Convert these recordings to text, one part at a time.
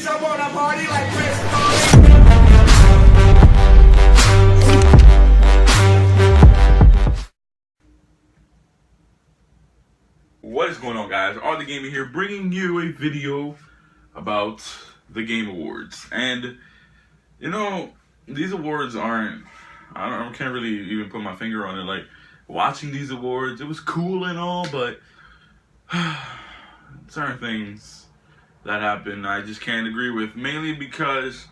bitch, I wanna party like Chris. What is going on, guys? RTheGamer here, bringing you a video about the Game Awards. And you know, these awards aren't, I can't really even put my finger on it. Like, watching these awards, it was cool and all, but certain things that happened I just can't agree with, mainly because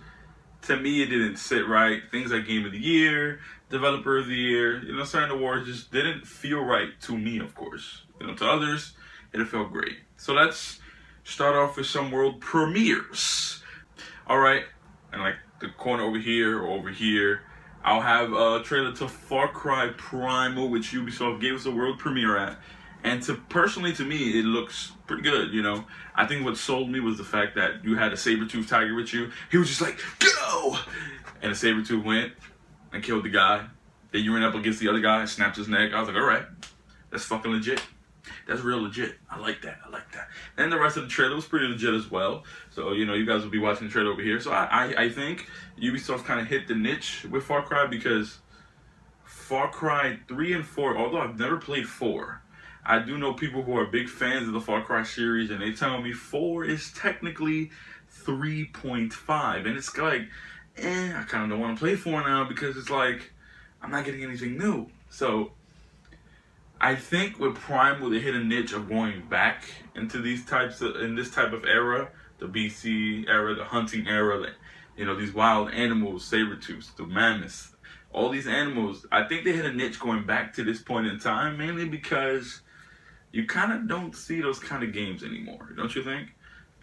to me it didn't sit right. Things like Game of the Year, Developer of the Year, you know, certain awards just didn't feel right to me, of course. You know, to others, it felt great. So let's start off with some world premieres. Alright, and like the corner over here or over here, I'll have a trailer to Far Cry Primal, which Ubisoft gave us a world premiere at. And personally to me, it looks pretty good, you know. I think what sold me was the fact that you had a saber-toothed tiger with you. He was just like, go! And the saber-tooth went and killed the guy. Then you ran up against the other guy and snapped his neck. I was like, alright, that's fucking legit. That's real legit. I like that. And the rest of the trailer was pretty legit as well. So, you know, you guys will be watching the trailer over here. So I think Ubisoft kind of hit the niche with Far Cry, because Far Cry 3 and 4, although I've never played 4, I do know people who are big fans of the Far Cry series, and they tell me 4 is technically 3.5. And it's like, I kind of don't want to play 4 now, because it's like, I'm not getting anything new. So I think with Primal, they hit a niche of going back into these types of, in this type of era, the BC era, the hunting era, like, you know, these wild animals, saber-tooths, the mammoths, all these animals. I think they hit a niche going back to this point in time, mainly because you kind of don't see those kind of games anymore, don't you think?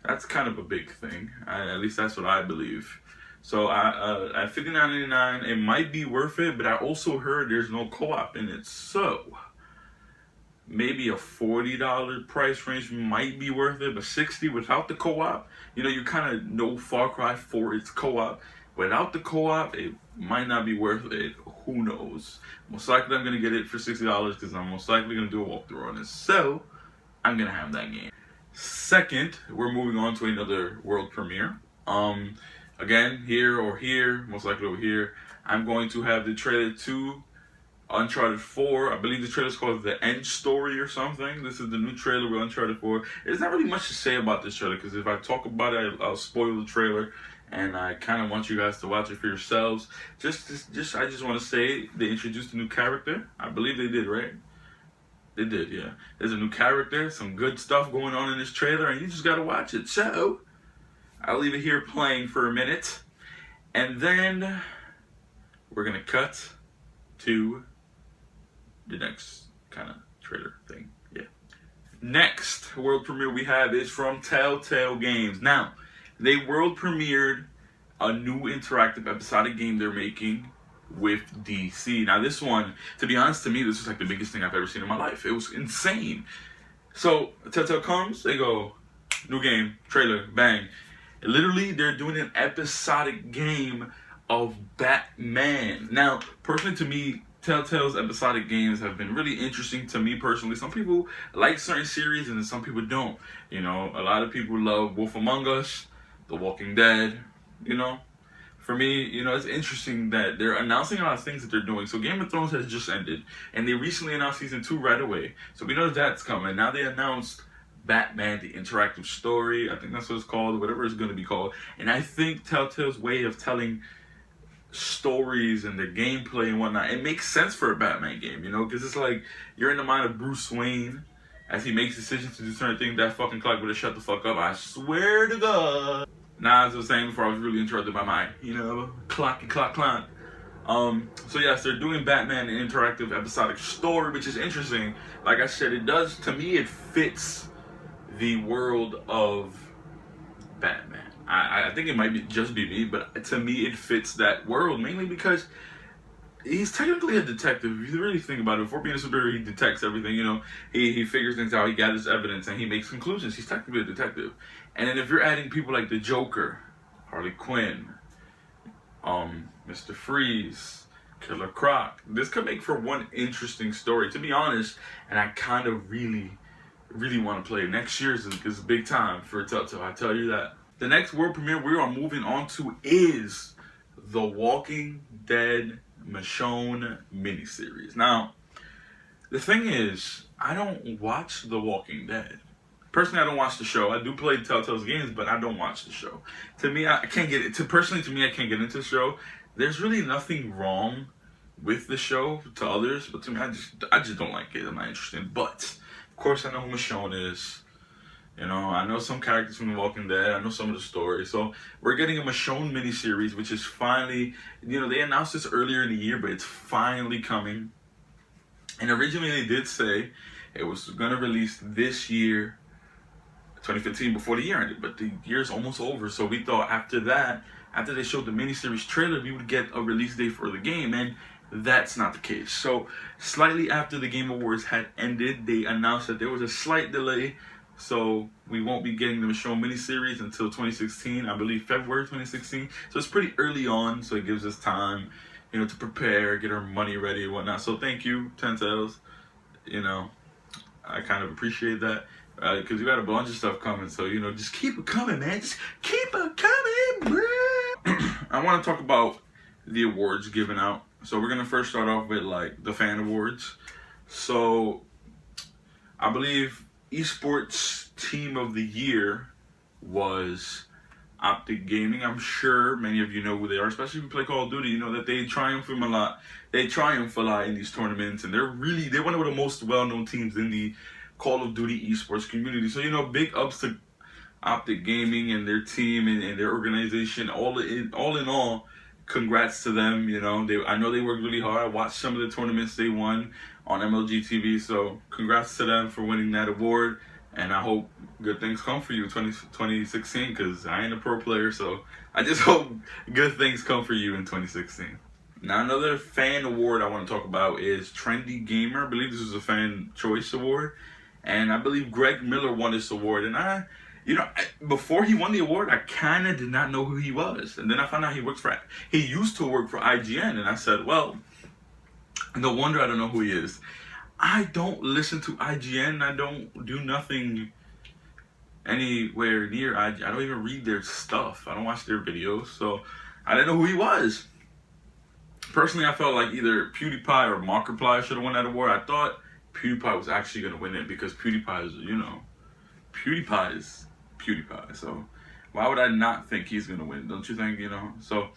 That's kind of a big thing. At least that's what I believe. So at $59.99, it might be worth it, but I also heard there's no co-op in it. So maybe a $40 price range might be worth it, but $60 without the co-op, you know, you kind of know Far Cry 4 its co-op. Without the co-op, it might not be worth it. Who knows? Most likely I'm going to get it for $60 because I'm most likely going to do a walkthrough on this. So I'm going to have that game. Second, we're moving on to another world premiere. Again, here or here, most likely over here, I'm going to have the trailer to Uncharted 4. I believe the trailer is called The End Story or something. This is the new trailer with Uncharted 4. There's not really much to say about this trailer, because if I talk about it, I'll spoil the trailer, and I kind of want you guys to watch it for yourselves. I just want to say they introduced a new character. I believe they did, right? They did, yeah. There's a new character, some good stuff going on in this trailer, and you just gotta watch it. So I'll leave it here playing for a minute, and then we're gonna cut to the next kind of trailer thing. Yeah. Next world premiere we have is from Telltale Games. Now, they world premiered a new interactive episodic game they're making with DC. Now, this one, to be honest, to me, this is like the biggest thing I've ever seen in my life. It was insane. So Telltale comes, they go, new game, trailer, bang. Literally, they're doing an episodic game of Batman. Now, personally, to me, Telltale's episodic games have been really interesting to me personally. Some people like certain series and some people don't. You know, a lot of people love Wolf Among Us, The Walking Dead, you know. For me, you know, it's interesting that they're announcing a lot of things that they're doing. So Game of Thrones has just ended, and they recently announced season 2 right away. So we know that's coming. Now they announced Batman, the interactive story. I think that's what it's called, whatever it's going to be called. And I think Telltale's way of telling stories and the gameplay and whatnot, it makes sense for a Batman game, you know, because it's like you're in the mind of Bruce Wayne as he makes decisions to do certain things. That fucking clock better shut the fuck up, I swear to God. Now, as I was saying before, I was really interrupted by my, you know, clock. So yes, they're doing Batman, an interactive episodic story, which is interesting. Like I said, it does, to me, it fits the world of Batman. I think it might be just be me, but to me it fits that world, mainly because he's technically a detective. If you really think about it, before being a superhero, he detects everything, you know. He figures things out, he gathers evidence, and he makes conclusions. He's technically a detective. And then if you're adding people like the Joker, Harley Quinn, Mr. Freeze, Killer Croc, this could make for one interesting story, to be honest. And I kind of really want to play. Next year is big time for Telltale, I tell you that. The next world premiere we are moving on to is The Walking Dead Michonne miniseries. Now, the thing is, I don't watch The Walking Dead. Personally, I don't watch the show. I do play Telltale's games, but I don't watch the show. To me, I can't get it. Personally, to me, I can't get into the show. There's really nothing wrong with the show to others, but to me, I just don't like it. I'm not interested. But of course, I know who Michonne is. You know, I know some characters from The Walking Dead. I know some of the stories. So we're getting a Michonne miniseries, which is finally, you know, they announced this earlier in the year, but it's finally coming. And originally they did say it was going to release this year, 2015, before the year ended. But the year's almost over. So we thought after that, after they showed the miniseries trailer, we would get a release date for the game. And that's not the case. So slightly after the Game Awards had ended, they announced that there was a slight delay. So we won't be getting the Michonne miniseries until 2016, I believe February 2016. So it's pretty early on, so it gives us time, you know, to prepare, get our money ready and whatnot. So thank you, Telltales. You know, I kind of appreciate that because you got a bunch of stuff coming. So, you know, just keep it coming, man. Just keep it coming, bro. I want to talk about the awards given out. So we're going to first start off with, like, the fan awards. So I believe Esports Team of the Year was RTheGamer. I'm sure many of you know who they are, especially if you play Call of Duty. You know that they triumph a lot. They triumph a lot in these tournaments, and they're one of the most well-known teams in the Call of Duty esports community. So, you know, big ups to RTheGamer and their team and their organization. All in all, congrats to them. You know, I know they worked really hard. I watched some of the tournaments they won on MLG TV, so congrats to them for winning that award, and I hope good things come for you in 2016, because I ain't a pro player, so I just hope good things come for you in 2016. Now, another fan award I want to talk about is Trendy Gamer. I believe this was a fan choice award, and I believe Greg Miller won this award, and before he won the award, I kind of did not know who he was, and then I found out he used to work for IGN, and I said, well, no wonder I don't know who he is. I don't listen to IGN. I don't do nothing anywhere near IGN. I don't even read their stuff. I don't watch their videos. So I didn't know who he was. Personally, I felt like either PewDiePie or Markiplier should have won that award. I thought PewDiePie was actually going to win it because PewDiePie is, PewDiePie is PewDiePie. So why would I not think he's going to win? Don't you think, So,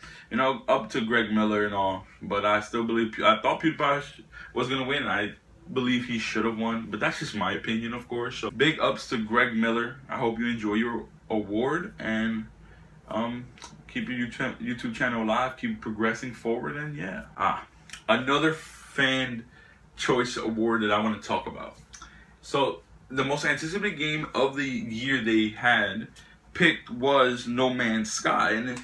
up to Greg Miller and all. But I still believe, I thought PewDiePie was going to win. I believe he should have won. But that's just my opinion, of course. So big ups to Greg Miller. I hope you enjoy your award. And keep your YouTube channel alive. Keep progressing forward. And yeah. Another fan choice award that I want to talk about. So the most anticipated game of the year they had picked was No Man's Sky, and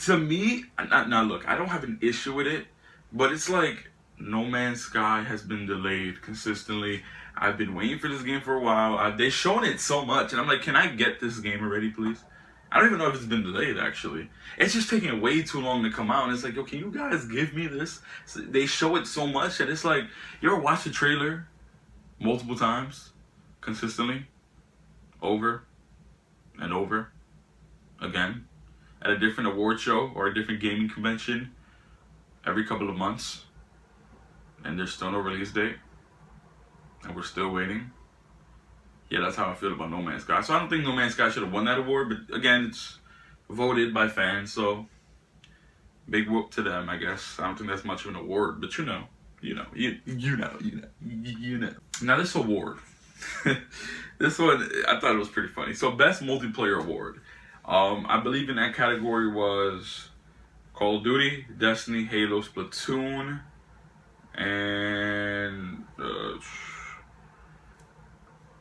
to me, now look, I don't have an issue with it, but it's like No Man's Sky has been delayed consistently. I've been waiting for this game for a while. They've shown it so much, and I'm like, can I get this game already, please? I don't even know if it's been delayed, actually. It's just taking way too long to come out, and it's like, yo, can you guys give me this? So they show it so much that it's like, you ever watch the trailer multiple times, consistently, over and over again, at a different award show or a different gaming convention every couple of months, and there's still no release date, and we're still waiting? Yeah, that's how I feel about No Man's Sky. So I don't think No Man's Sky should have won that award, but again, it's voted by fans, so big whoop to them, I guess. I don't think that's much of an award, but you know. Now this award, this one, I thought it was pretty funny. So best multiplayer award. I believe in that category was Call of Duty, Destiny, Halo, Splatoon, and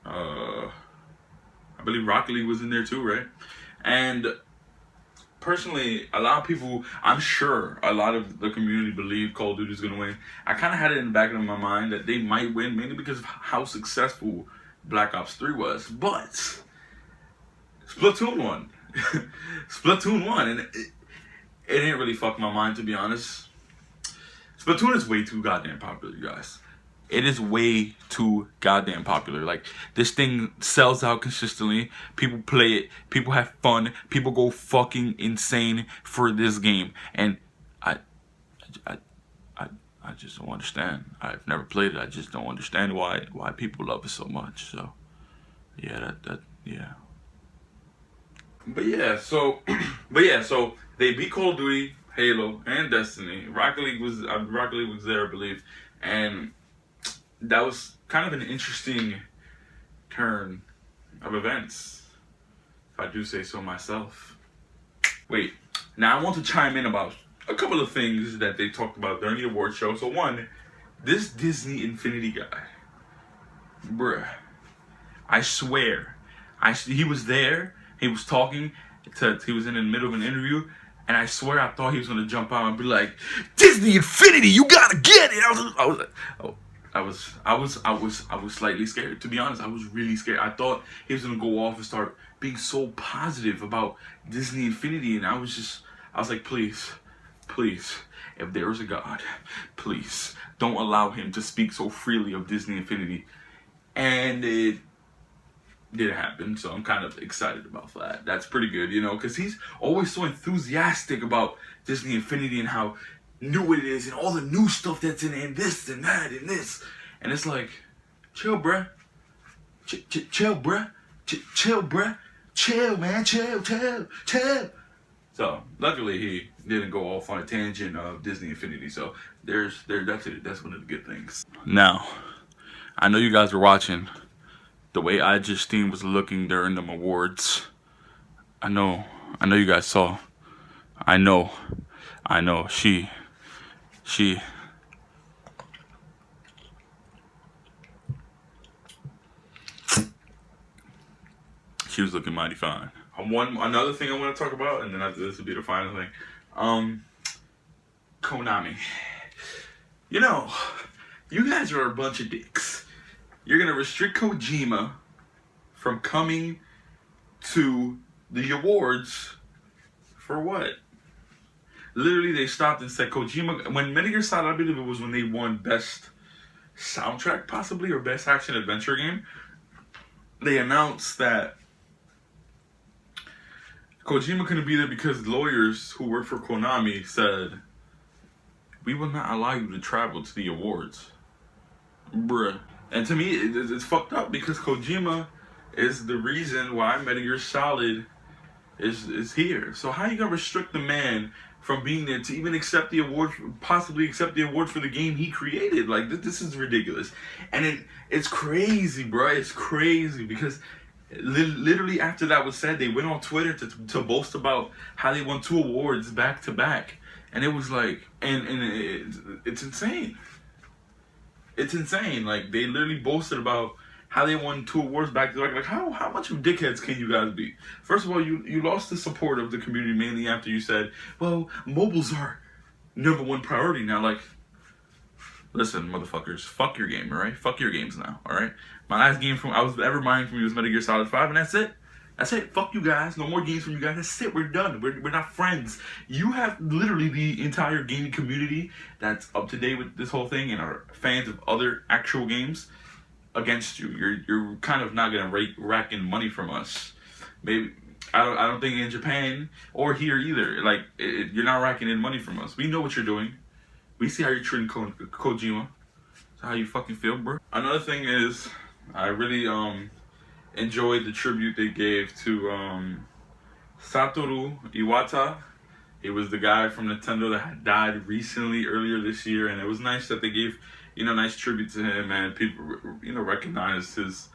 I believe Rocket League was in there too, right? And personally, a lot of people, I'm sure a lot of the community believe Call of Duty is going to win. I kind of had it in the back of my mind that they might win, mainly because of how successful Black Ops 3 was. But Splatoon won. Splatoon won, and it didn't really fuck my mind, to be honest. Splatoon is way too goddamn popular, you guys. it is way too goddamn popular. Like, this thing sells out consistently. People play it. People have fun. People go fucking insane for this game. And I, I, I just don't understand. I've never played it. I just don't understand why people love it so much. So, yeah, yeah. But yeah, so they beat Call of Duty, Halo, and Destiny. Rocket League was there, I believe, and that was kind of an interesting turn of events, if I do say so myself. Wait, now I want to chime in about a couple of things that they talked about during the award show. So one, this Disney Infinity guy, bruh, I swear, he was there. He was talking he was in the middle of an interview, and I swear I thought he was gonna jump out and be like, "Disney Infinity, you gotta get it." I was slightly scared. To be honest, I was really scared. I thought he was gonna go off and start being so positive about Disney Infinity, and I was like, please, if there is a God, please don't allow him to speak so freely of Disney Infinity. And it didn't happen, so I'm kind of excited about that. That's pretty good, you know, because he's always so enthusiastic about Disney Infinity and how new it is and all the new stuff that's in it and this and that and this. And it's like, chill, bruh. Chill, bruh. Chill, bruh. Chill, man. Chill. So, luckily, he didn't go off on a tangent of Disney Infinity. So, that's it. That's one of the good things. Now, I know you guys were watching the way I Justine was looking during them awards. I know you guys saw. I know. She was looking mighty fine. Another thing I want to talk about, and then this will be the final thing. Konami. You know, you guys are a bunch of dicks. You're gonna restrict Kojima from coming to the awards for what? Literally, they stopped and said Kojima. When Metal Gear Solid, I believe it was when they won Best Soundtrack, possibly, or Best Action Adventure Game. They announced that Kojima couldn't be there because lawyers who work for Konami said, "We will not allow you to travel to the awards." Bruh. And to me, it's fucked up because Kojima is the reason why Metal Gear Solid is here. So how you gonna restrict the man from being there to even accept the award, possibly accept the award for the game he created? Like, this is ridiculous. And it's crazy, bro. It's crazy because literally after that was said, they went on Twitter to boast about how they won 2 awards back to back. And it was like, and it's insane. It's insane. Like, they literally boasted about how they won 2 awards back to back. Like, how much of dickheads can you guys be? First of all, you lost the support of the community mainly after you said, well, mobiles are #1 priority now. Like, listen, motherfuckers, fuck your game, alright? Fuck your games now, alright? My last game I was ever buying from you was Metal Gear Solid 5, and that's it. That's it. Fuck you guys. No more games from you guys. That's it. We're done. We're not friends. You have literally the entire gaming community that's up to date with this whole thing and are fans of other actual games against you. You're kind of not gonna rack in money from us. Maybe I don't think in Japan or here either. Like, you're not racking in money from us. We know what you're doing. We see how you're treating Kojima. That's how you fucking feel, bro. Another thing is, I really enjoyed the tribute they gave to Satoru Iwata. He was the guy from Nintendo that had died recently, earlier this year, and it was nice that they gave, nice tribute to him, and people, recognized his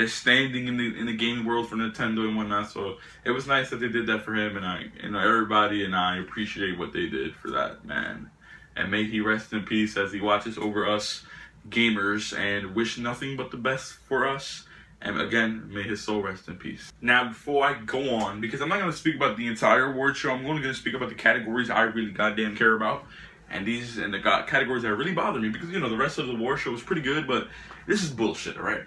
standing in the gaming world for Nintendo and whatnot. So it was nice that they did that for him, and everybody and I appreciate what they did for that man. And may he rest in peace as he watches over us gamers and wish nothing but the best for us. And again, may his soul rest in peace. Now, before I go on, because I'm not going to speak about the entire award show, I'm only going to speak about the categories I really goddamn care about. And the categories that really bother me, because, the rest of the award show was pretty good, but this is bullshit, alright?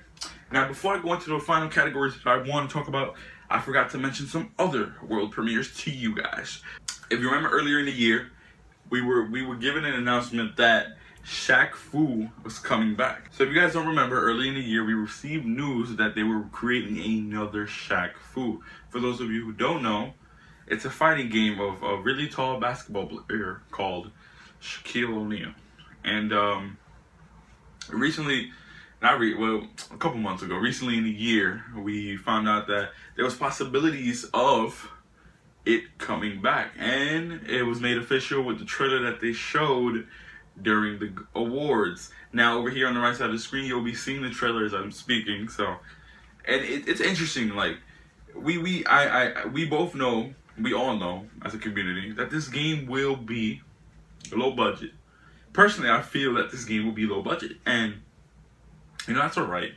Now, before I go into the final categories that I want to talk about, I forgot to mention some other world premieres to you guys. If you remember earlier in the year, we were given an announcement that Shaq Fu was coming back. So if you guys don't remember, early in the year we received news that they were creating another Shaq Fu. For those of you who don't know, it's a fighting game of a really tall basketball player called Shaquille O'Neal. And recently, a couple months ago, recently in the year, we found out that there was possibilities of it coming back, and it was made official with the trailer that they showed during the awards. Now over here on the right side of the screen, you'll be seeing the trailer as I'm speaking. So, and it's interesting. Like we both know, we all know as a community that this game will be low budget. Personally, I feel that this game will be low budget, and that's alright.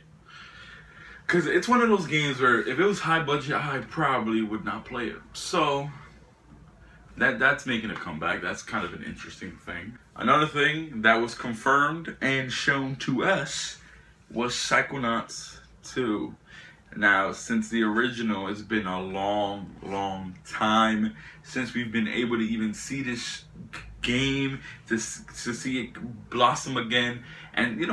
Because it's one of those games where if it was high budget, I probably would not play it. So, that's making a comeback. That's kind of an interesting thing. Another thing that was confirmed and shown to us was Psychonauts 2. Now, since the original, it's been a long time since we've been able to even see this game, to see it blossom again. And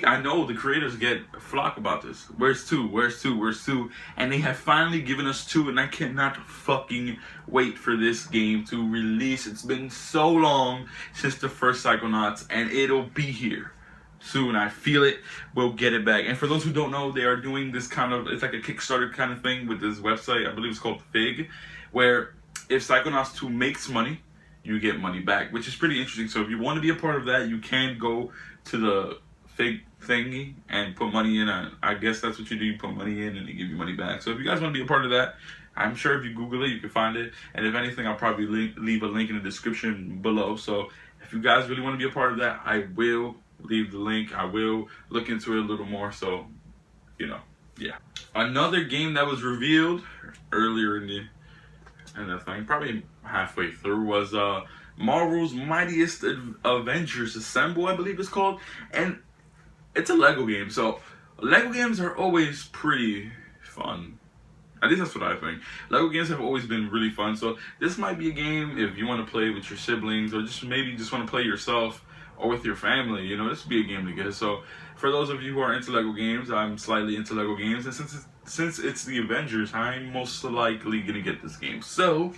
I know the creators get flock about this. Where's 2? Where's 2? Where's 2? And they have finally given us 2, and I cannot fucking wait for this game to release. It's been so long since the first Psychonauts, and it'll be here soon. I feel it. We'll get it back. And for those who don't know, they are doing this kind of, it's like a Kickstarter kind of thing with this website. I believe it's called Fig, where if Psychonauts 2 makes money, you get money back, which is pretty interesting. So if you want to be a part of that, you can go to the Fig thingy and put money in. I guess that's what you do. You put money in and they give you money back. So if you guys want to be a part of that, I'm sure if you Google it, you can find it. And if anything, I'll probably leave a link in the description below. So if you guys really want to be a part of that, I will leave the link. I will look into it a little more. So, yeah. Another game that was revealed earlier in the thing, probably halfway through, was Marvel's Mightiest Avengers Assemble, I believe it's called. And it's a Lego game. So Lego games are always pretty fun. At least that's what I think. Lego games have always been really fun. So this might be a game if you want to play with your siblings, or maybe just want to play yourself or with your family. This would be a game to get. So for those of you who are into Lego games, I'm slightly into Lego games, and since it's the Avengers, I'm most likely gonna get this game. So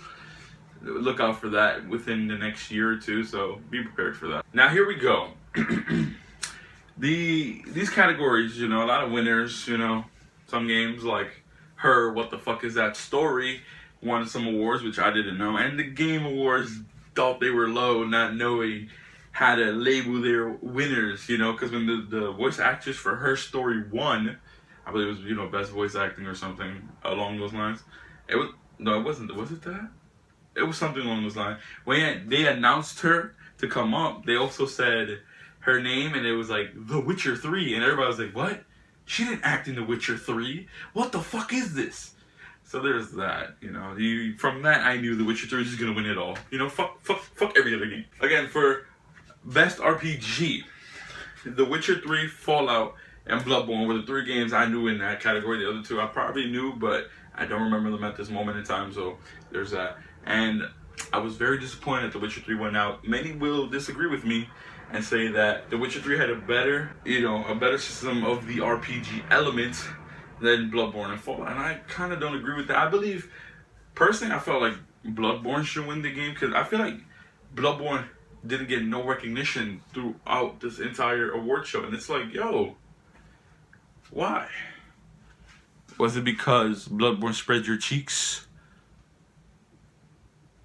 look out for that within the next year or two. So be prepared for that. Now here we go. These categories, a lot of winners. Some games like What the Fuck Is That Story won some awards, which I didn't know, and the Game Awards thought they were low, not knowing how to label their winners, because when the voice actress for Her Story won, I believe it was, best voice acting or something along those lines. It wasn't, was it that? It was something along those lines. When they announced her to come up, they also said her name, and it was like, The Witcher 3, and everybody was like, what? She didn't act in The Witcher 3? What the fuck is this? So there's that, from that I knew The Witcher 3 was just gonna win it all. Fuck every other game. Again, for Best RPG, The Witcher 3, Fallout, and Bloodborne were the 3 games I knew in that category. The other 2 I probably knew, but I don't remember them at this moment in time, so there's that. And I was very disappointed that The Witcher 3 went out. Many will disagree with me and say that The Witcher 3 had a better system of the RPG elements than Bloodborne and Fallout, and I kind of don't agree with that. I believe, personally, I felt like Bloodborne should win the game, because I feel like Bloodborne didn't get no recognition throughout this entire award show, and it's like, yo, why? Was it because Bloodborne spread your cheeks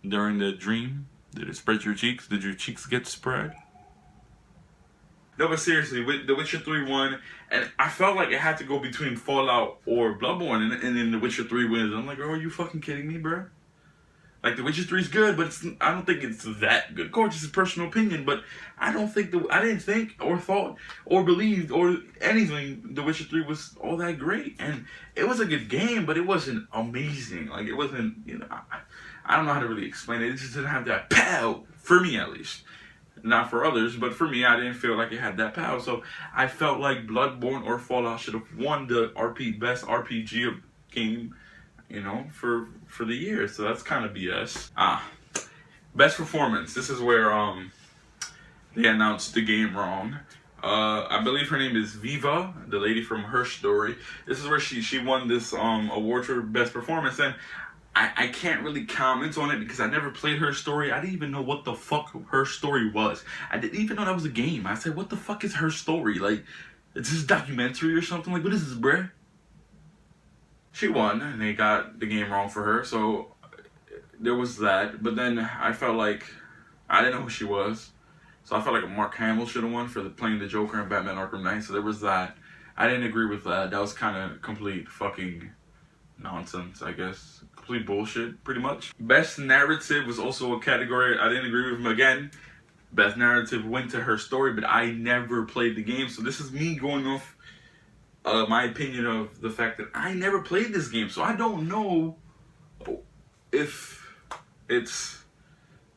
during the dream? Did it spread your cheeks? Did your cheeks get spread? No, but seriously, The Witcher 3 won, and I felt like it had to go between Fallout or Bloodborne, and then The Witcher 3 wins. I'm like, oh, are you fucking kidding me, bro? Like, The Witcher 3 is good, but I don't think it's that good. Of course, it's a personal opinion, but I didn't think or thought or believed or anything The Witcher 3 was all that great. And it was a good game, but it wasn't amazing. Like, it wasn't, I don't know how to really explain it. It just didn't have that pow, for me at least. Not for others, but for me, I didn't feel like it had that power. So I felt like Bloodborne or Fallout should have won the best RPG game, for the year. So that's kind of BS. Best performance. This is where they announced the game wrong. I believe her name is Viva, the lady from Her Story. This is where she won this award for best performance, and I can't really comment on it because I never played Her Story. I didn't even know what the fuck Her Story was. I didn't even know that was a game. I said, what the fuck is Her Story? Like, is this a documentary or something? Like, what is this, bruh? She won, and they got the game wrong for her, so there was that. But then I felt like I didn't know who she was. So I felt like Mark Hamill should have won for playing the Joker in Batman Arkham Knight. So there was that. I didn't agree with that. That was kind of complete fucking nonsense, I guess. Complete bullshit, pretty much. Best narrative was also a category I didn't agree with him again. Best narrative went to Her Story, but I never played the game. So this is me going off my opinion of the fact that I never played this game. So I don't know if it's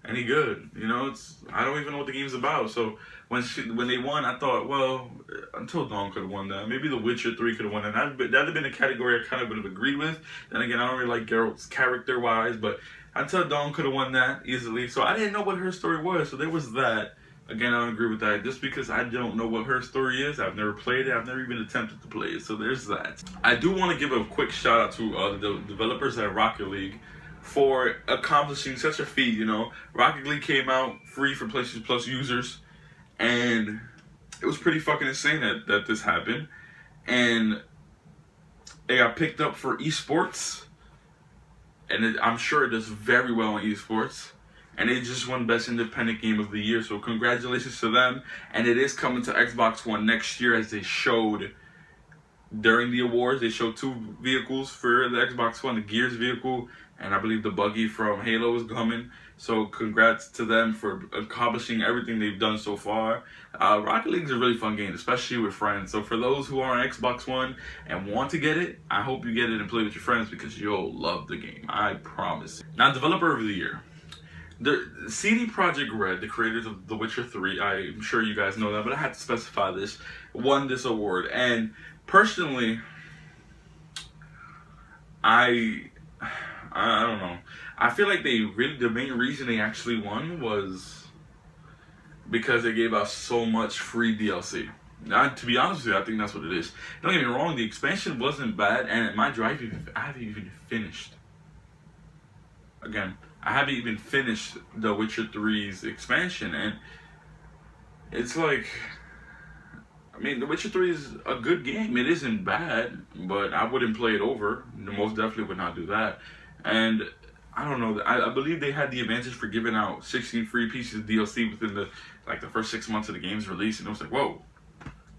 any good, you know. I don't even know what the game's about. So when they won, I thought, well, Until Dawn could have won that. Maybe The Witcher 3 could have won that. That'd have been a category I kind of would have agreed with. Then again, I don't really like Geralt's character wise, but Until Dawn could have won that easily. So I didn't know what Her Story was. So there was that. Again, I don't agree with that. Just because I don't know what Her Story is, I've never played it. I've never even attempted to play it. So there's that. I do want to give a quick shout out to the developers at Rocket League for accomplishing such a feat, you know. Rocket League came out free for PlayStation Plus users, and it was pretty fucking insane that this happened. And it got picked up for esports, and I'm sure it does very well in esports. And it just won Best Independent Game of the Year, so congratulations to them. And it is coming to Xbox One next year, as they showed during the awards. They showed 2 vehicles for the Xbox One, the Gears vehicle, and I believe the buggy from Halo is coming. So congrats to them for accomplishing everything they've done so far. Rocket League is a really fun game, especially with friends. So for those who are on Xbox One and want to get it, I hope you get it and play with your friends because you'll love the game. I promise. Now, Developer of the Year. The CD Projekt Red, the creators of The Witcher 3, I'm sure you guys know that, but I had to specify this, won this award. And personally, I don't know. I feel like the main reason they actually won was because they gave us so much free DLC. Now, to be honest with you, I think that's what it is. Don't get me wrong, the expansion wasn't bad, and my drive, I haven't even finished. Again, I haven't even finished The Witcher 3's expansion, and it's like, I mean, The Witcher 3 is a good game. It isn't bad, but I wouldn't play it over. Most definitely would not do that. And I don't know. I believe they had the advantage for giving out 16 free pieces of DLC within the first 6 months of the game's release, and it was like, whoa,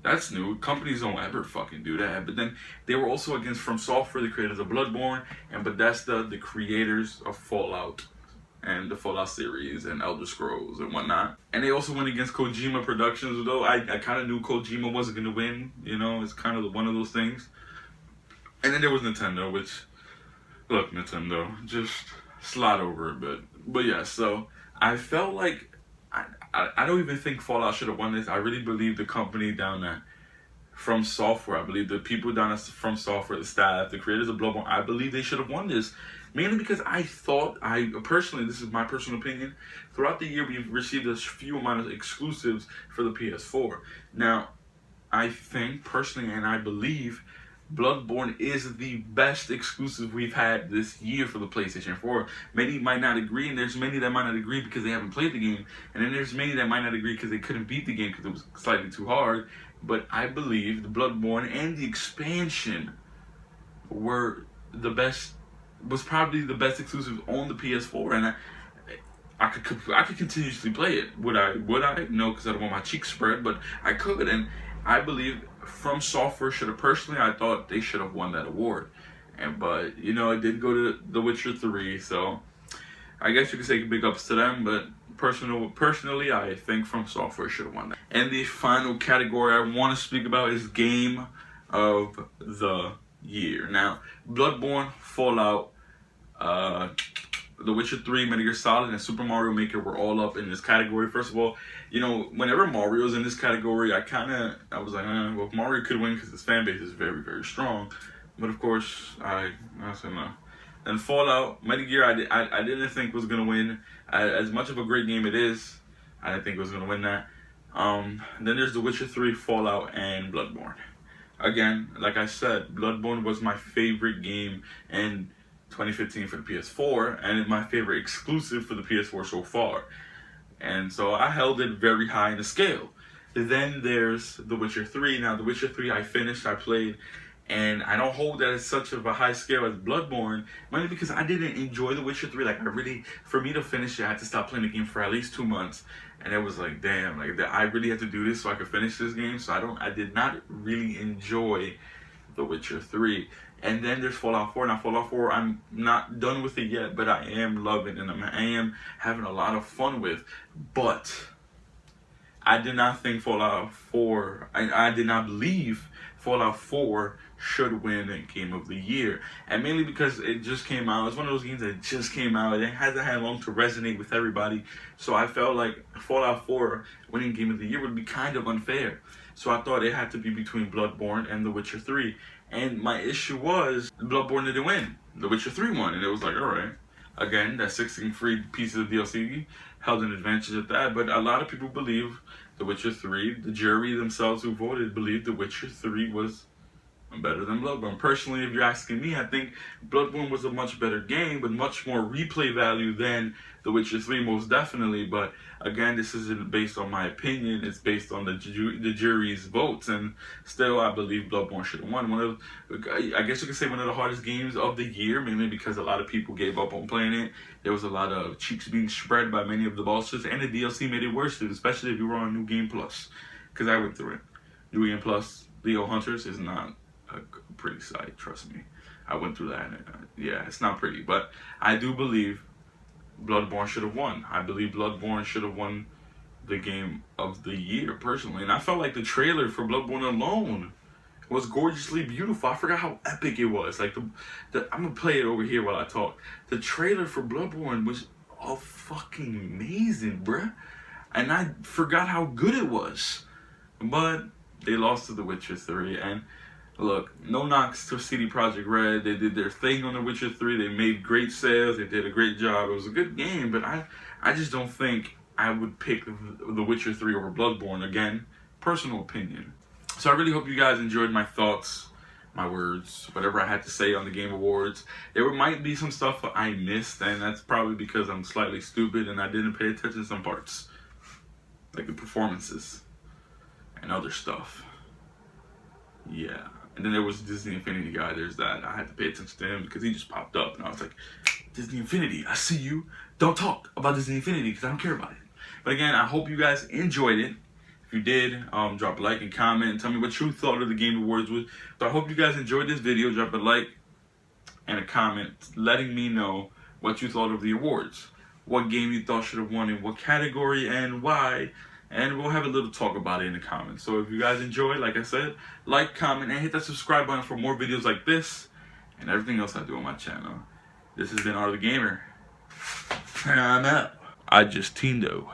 that's new. Companies don't ever fucking do that. But then they were also against From Software, the creators of Bloodborne, and Bethesda, the creators of Fallout and the Fallout series and Elder Scrolls and whatnot. And they also went against Kojima Productions, though I kind of knew Kojima wasn't going to win. You know, it's kind of one of those things. And then there was Nintendo, which, look, Nintendo, just slide over a bit. But yeah, so I felt like, I don't even think Fallout should have won this. I really believe the company down at From Software, I believe the people down at From Software, the staff, the creators of Bloodborne, I believe they should have won this. Mainly because I thought, personally, this is my personal opinion, throughout the year we've received a few amount of exclusives for the PS4. Now, I think personally, and I believe, Bloodborne is the best exclusive we've had this year for the PlayStation 4. Many might not agree, and there's many that might not agree because they haven't played the game. And then there's many that might not agree because they couldn't beat the game because it was slightly too hard. But I believe the Bloodborne and the expansion were the best, was probably the best exclusive on the PS4. And I could continuously play it. Would I? No, because I don't want my cheeks spread, but I could. And I believe From Software should have, personally, I thought they should have won that award. But you know, it did go to The Witcher 3, so I guess you could say big ups to them. But personally, I think From Software should have won that. And the final category I want to speak about is Game of the Year. Now, Bloodborne, Fallout, The Witcher 3, Metal Gear Solid, and Super Mario Maker were all up in this category. First of all, you know, whenever Mario's in this category, I was like, well, Mario could win because his fan base is very, very strong. But of course, I said no. And Fallout, Metal Gear, I didn't think was gonna win. As much of a great game it is, I didn't think it was gonna win that. Then there's The Witcher 3, Fallout, and Bloodborne. Again, like I said, Bloodborne was my favorite game in 2015 for the PS4, and my favorite exclusive for the PS4 so far. And so I held it very high in the scale. Then there's The Witcher 3. Now, The Witcher 3 I finished, I played, and I don't hold that as such of a high scale as Bloodborne, mainly because I didn't enjoy The Witcher 3. Like, for me to finish it, I had to stop playing the game for at least 2 months. And it was like, damn, like, I really had to do this so I could finish this game. So I did not really enjoy The Witcher 3. And then there's Fallout 4. Now, Fallout 4, I'm not done with it yet, but I am loving it, and I am having a lot of fun with. But I did not think Fallout 4, I did not believe Fallout 4 should win Game of the Year. And mainly because it just came out. It's one of those games that just came out. It hasn't had long to resonate with everybody. So I felt like Fallout 4 winning Game of the Year would be kind of unfair. So I thought it had to be between Bloodborne and The Witcher 3. And my issue was, Bloodborne didn't win. The Witcher 3 won. And it was like, alright. Again, that 16 free pieces of DLC held an advantage at that. But a lot of people believe The Witcher 3, the jury themselves who voted, believed The Witcher 3 was better than Bloodborne. Personally, if you're asking me, I think Bloodborne was a much better game with much more replay value than The Witcher 3, most definitely. But again, this isn't based on my opinion. It's based on the jury's votes, and still, I believe Bloodborne should have won. I guess you could say one of the hardest games of the year, mainly because a lot of people gave up on playing it. There was a lot of cheeks being spread by many of the bosses, and the DLC made it worse, especially if you were on New Game Plus, because I went through it. New Game Plus, Leo Hunters is not a pretty sight, trust me. I went through that, and yeah, it's not pretty, but I do believe Bloodborne should have won. I believe Bloodborne should have won the Game of the Year, personally. And I felt like the trailer for Bloodborne alone was gorgeously beautiful. I forgot how epic it was. Like, I'm gonna play it over here while I talk. The trailer for Bloodborne was all fucking amazing, bruh. And I forgot how good it was. But they lost to The Witcher 3, and look, no knocks to CD Projekt Red. They did their thing on The Witcher 3. They made great sales. They did a great job. It was a good game, but I just don't think I would pick The Witcher 3 over Bloodborne. Again, personal opinion. So I really hope you guys enjoyed my thoughts, my words, whatever I had to say on the Game Awards. There might be some stuff I missed, and that's probably because I'm slightly stupid and I didn't pay attention to some parts, like the performances and other stuff. Yeah. And then there was Disney Infinity guy. There's that. I had to pay attention to him because he just popped up. And I was like, Disney Infinity, I see you. Don't talk about Disney Infinity because I don't care about it. But again, I hope you guys enjoyed it. If you did, drop a like and comment and tell me what you thought of the Game Awards. So I hope you guys enjoyed this video. Drop a like and a comment letting me know what you thought of the awards. What game you thought should have won in what category and why. And we'll have a little talk about it in the comments. So if you guys enjoy, like I said, like, comment, and hit that subscribe button for more videos like this and everything else I do on my channel. This has been RTheGamer. And I'm out. I just teendo.